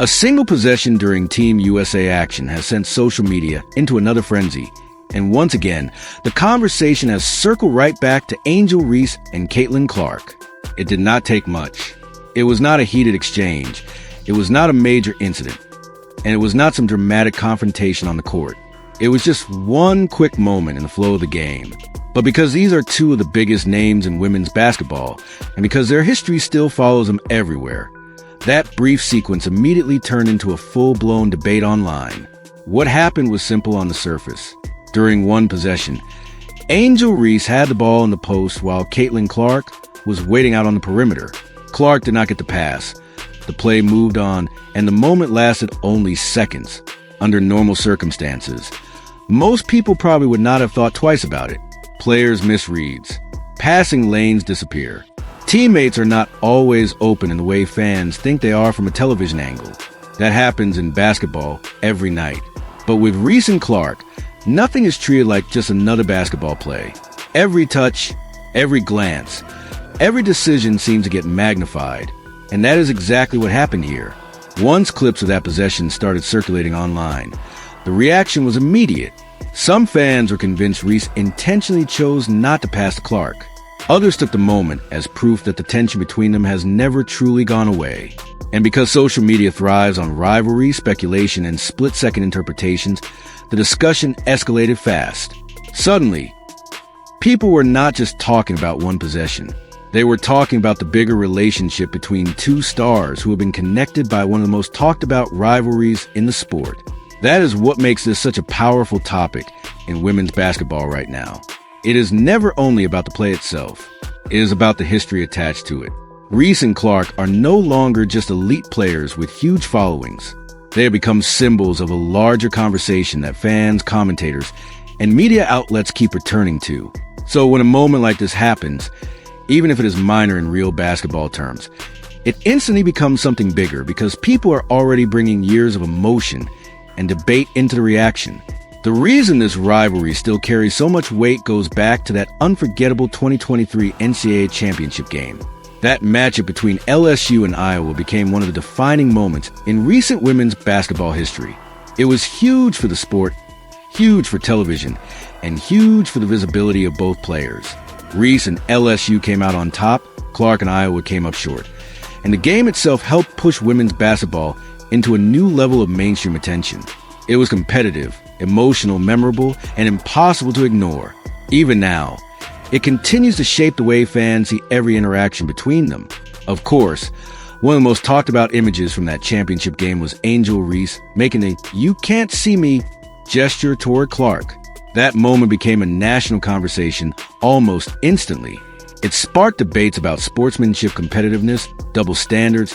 A single possession during Team USA action has sent social media into another frenzy. And once again, the conversation has circled right back to Angel Reese and Caitlin Clark. It did not take much. It was not a heated exchange. It was not a major incident. And it was not some dramatic confrontation on the court. It was just one quick moment in the flow of the game. But because these are two of the biggest names in women's basketball, and because their history still follows them everywhere, that brief sequence immediately turned into a full-blown debate online. What happened was simple on the surface. During one possession, Angel Reese had the ball in the post while Caitlin Clark was waiting out on the perimeter. Clark did not get the pass. The play moved on, and the moment lasted only seconds. Under normal circumstances, most people probably would not have thought twice about it. Players miss reads. Passing lanes disappear. Teammates are not always open in the way fans think they are from a television angle. That happens in basketball every night. But with Reese and Clark, nothing is treated like just another basketball play. Every touch, every glance, every decision seems to get magnified. And that is exactly what happened here. Once clips of that possession started circulating online, the reaction was immediate. Some fans were convinced Reese intentionally chose not to pass to Clark. Others took the moment as proof that the tension between them has never truly gone away. And because social media thrives on rivalry, speculation, and split-second interpretations, the discussion escalated fast. Suddenly, people were not just talking about one possession. They were talking about the bigger relationship between two stars who have been connected by one of the most talked about rivalries in the sport. That is what makes this such a powerful topic in women's basketball right now. It is never only about the play itself. It is about the history attached to it. Reese and Clark are no longer just elite players with huge followings. They have become symbols of a larger conversation that fans, commentators, and media outlets keep returning to. So when a moment like this happens, even if it is minor in real basketball terms, it instantly becomes something bigger because people are already bringing years of emotion and debate into the reaction. The reason this rivalry still carries so much weight goes back to that unforgettable 2023 NCAA championship game. That matchup between LSU and Iowa became one of the defining moments in recent women's basketball history. It was huge for the sport, huge for television, and huge for the visibility of both players. Reese and LSU came out on top, Clark and Iowa came up short. And the game itself helped push women's basketball into a new level of mainstream attention. It was competitive, emotional, memorable, and impossible to ignore. Even now, it continues to shape the way fans see every interaction between them. Of course, one of the most talked about images from that championship game was Angel Reese making a "you can't see me" gesture toward Clark. That moment became a national conversation almost instantly. It sparked debates about sportsmanship, competitiveness, double standards,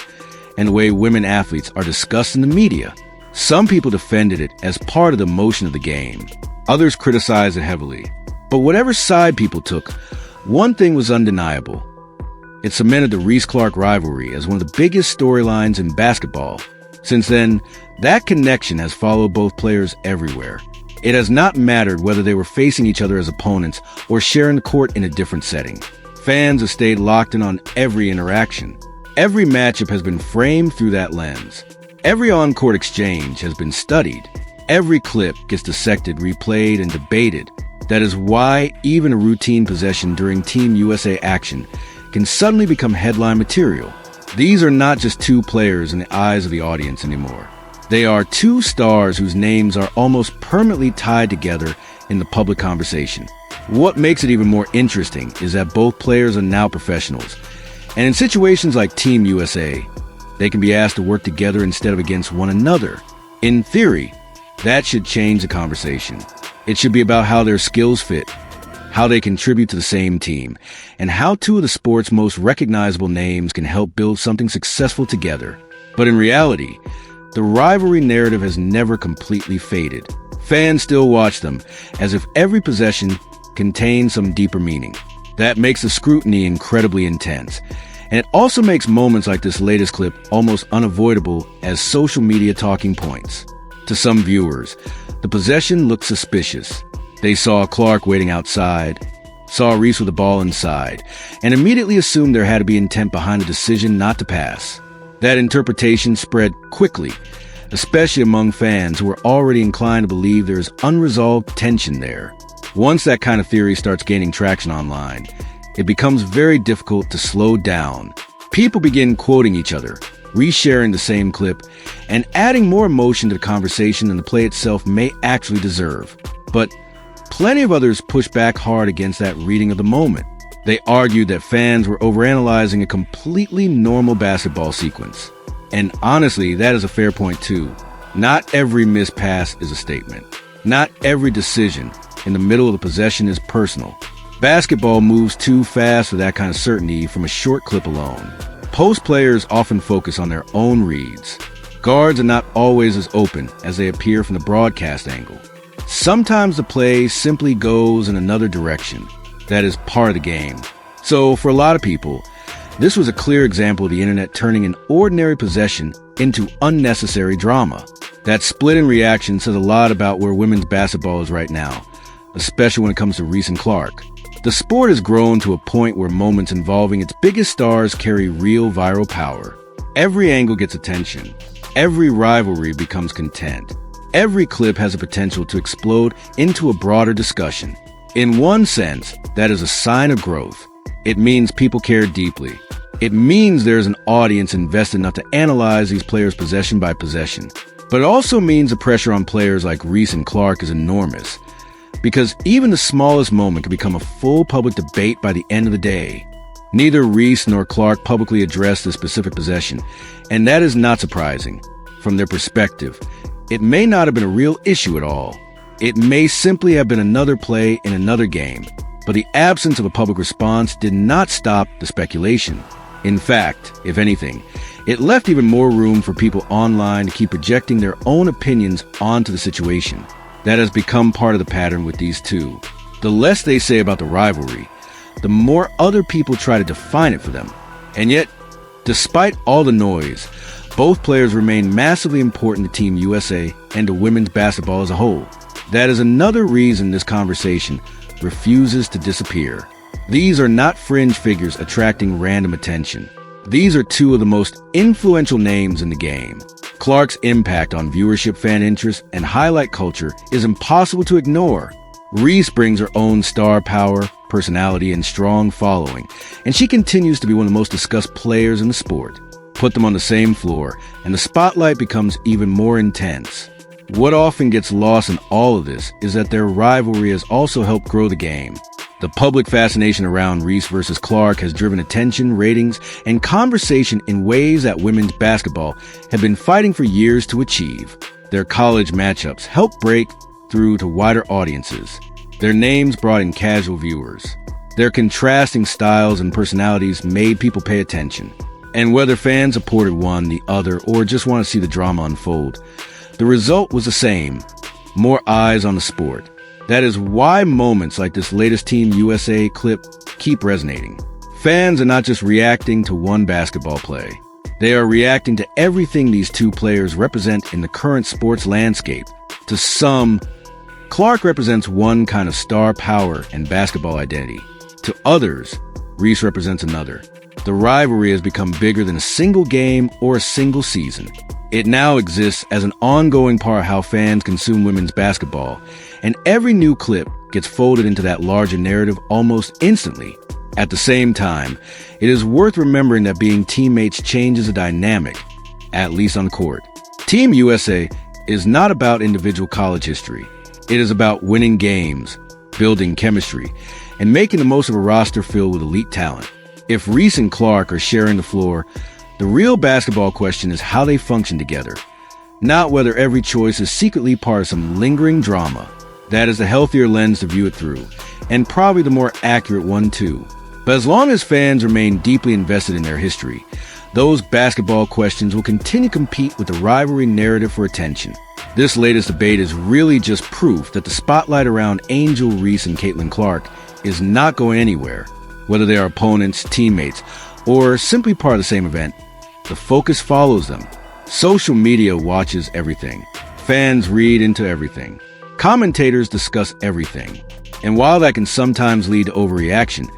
and the way women athletes are discussed in the media. Some people defended it as part of the motion of the game. Others criticized it heavily. But whatever side people took, one thing was undeniable. It cemented the Reese-Clark rivalry as one of the biggest storylines in basketball. Since then, that connection has followed both players everywhere. It has not mattered whether they were facing each other as opponents or sharing the court in a different setting. Fans have stayed locked in on every interaction. Every matchup has been framed through that lens. Every on-court exchange has been studied. Every clip gets dissected, replayed, and debated. That is why even a routine possession during Team USA action can suddenly become headline material. These are not just two players in the eyes of the audience anymore. They are two stars whose names are almost permanently tied together in the public conversation. What makes it even more interesting is that both players are now professionals. And in situations like Team USA, they can be asked to work together instead of against one another. In theory, that should change the conversation. It should be about how their skills fit, how they contribute to the same team, and how two of the sport's most recognizable names can help build something successful together. But in reality, the rivalry narrative has never completely faded. Fans still watch them as if every possession contains some deeper meaning. That makes the scrutiny incredibly intense. And it also makes moments like this latest clip almost unavoidable as social media talking points. To some viewers, the possession looked suspicious. They saw Clark waiting outside, saw Reese with the ball inside, and immediately assumed there had to be intent behind the decision not to pass. That interpretation spread quickly, especially among fans who were already inclined to believe there is unresolved tension there. Once that kind of theory starts gaining traction online, it becomes very difficult to slow down. People begin quoting each other, resharing the same clip, and adding more emotion to the conversation than the play itself may actually deserve. But plenty of others push back hard against that reading of the moment. They argued that fans were overanalyzing a completely normal basketball sequence. And honestly, that is a fair point too. Not every missed pass is a statement. Not every decision in the middle of the possession is personal. Basketball moves too fast for that kind of certainty from a short clip alone. Post players often focus on their own reads. Guards are not always as open as they appear from the broadcast angle. Sometimes the play simply goes in another direction. That is part of the game. So for a lot of people, this was a clear example of the internet turning an ordinary possession into unnecessary drama. That split in reaction says a lot about where women's basketball is right now, especially when it comes to Reese and Clark. The sport has grown to a point where moments involving its biggest stars carry real viral power. Every angle gets attention. Every rivalry becomes content. Every clip has the potential to explode into a broader discussion. In one sense, that is a sign of growth. It means people care deeply. It means there's an audience invested enough to analyze these players possession by possession. But it also means the pressure on players like Reese and Clark is enormous. Because even the smallest moment can become a full public debate by the end of the day. Neither Reese nor Clark publicly addressed this specific possession, and that is not surprising. From their perspective, it may not have been a real issue at all. It may simply have been another play in another game, but the absence of a public response did not stop the speculation. In fact, if anything, it left even more room for people online to keep projecting their own opinions onto the situation. That has become part of the pattern with these two. The less they say about the rivalry, the more other people try to define it for them. And yet, despite all the noise, both players remain massively important to Team USA and to women's basketball as a whole. That is another reason this conversation refuses to disappear. These are not fringe figures attracting random attention. These are two of the most influential names in the game. Clark's impact on viewership, fan interest, and highlight culture is impossible to ignore. Reese brings her own star power, personality, and strong following, and she continues to be one of the most discussed players in the sport. Put them on the same floor, and the spotlight becomes even more intense. What often gets lost in all of this is that their rivalry has also helped grow the game. The public fascination around Reese versus Clark has driven attention, ratings, and conversation in ways that women's basketball have been fighting for years to achieve. Their college matchups helped break through to wider audiences. Their names brought in casual viewers. Their contrasting styles and personalities made people pay attention. And whether fans supported one, the other, or just want to see the drama unfold, the result was the same: more eyes on the sport. That is why moments like this latest Team USA clip keep resonating. Fans are not just reacting to one basketball play. They are reacting to everything these two players represent in the current sports landscape. To some, Clark represents one kind of star power and basketball identity. To others, Reese represents another. The rivalry has become bigger than a single game or a single season. It now exists as an ongoing part of how fans consume women's basketball, and every new clip gets folded into that larger narrative almost instantly. At the same time, it is worth remembering that being teammates changes the dynamic, at least on court. Team USA is not about individual college history. It is about winning games, building chemistry, and making the most of a roster filled with elite talent. If Reese and Clark are sharing the floor, the real basketball question is how they function together, not whether every choice is secretly part of some lingering drama. That is the healthier lens to view it through, and probably the more accurate one too. But as long as fans remain deeply invested in their history, those basketball questions will continue to compete with the rivalry narrative for attention. This latest debate is really just proof that the spotlight around Angel Reese and Caitlin Clark is not going anywhere. Whether they are opponents, teammates, or simply part of the same event, the focus follows them. Social media watches everything. Fans read into everything. Commentators discuss everything. And while that can sometimes lead to overreaction,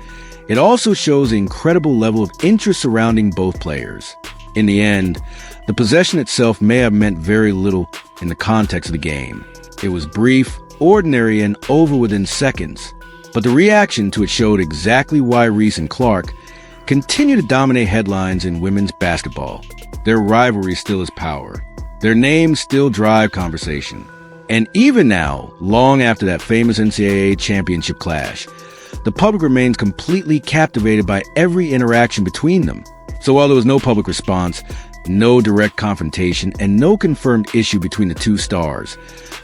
it also shows the incredible level of interest surrounding both players. In the end, the possession itself may have meant very little in the context of the game. It was brief, ordinary, and over within seconds. But the reaction to it showed exactly why Reese and Clark continue to dominate headlines in women's basketball. Their rivalry still has power. Their names still drive conversation. And even now, long after that famous NCAA championship clash, the public remains completely captivated by every interaction between them. So while there was no public response, no direct confrontation, and no confirmed issue between the two stars,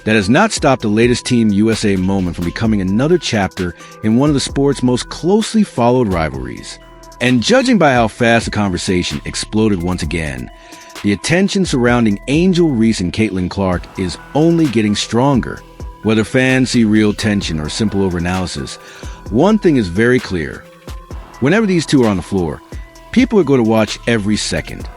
that has not stopped the latest Team USA moment from becoming another chapter in one of the sport's most closely followed rivalries. And judging by how fast the conversation exploded once again, the attention surrounding Angel Reese and Caitlin Clark is only getting stronger. Whether fans see real tension or simple overanalysis, one thing is very clear. Whenever these two are on the floor, people are going to watch every second.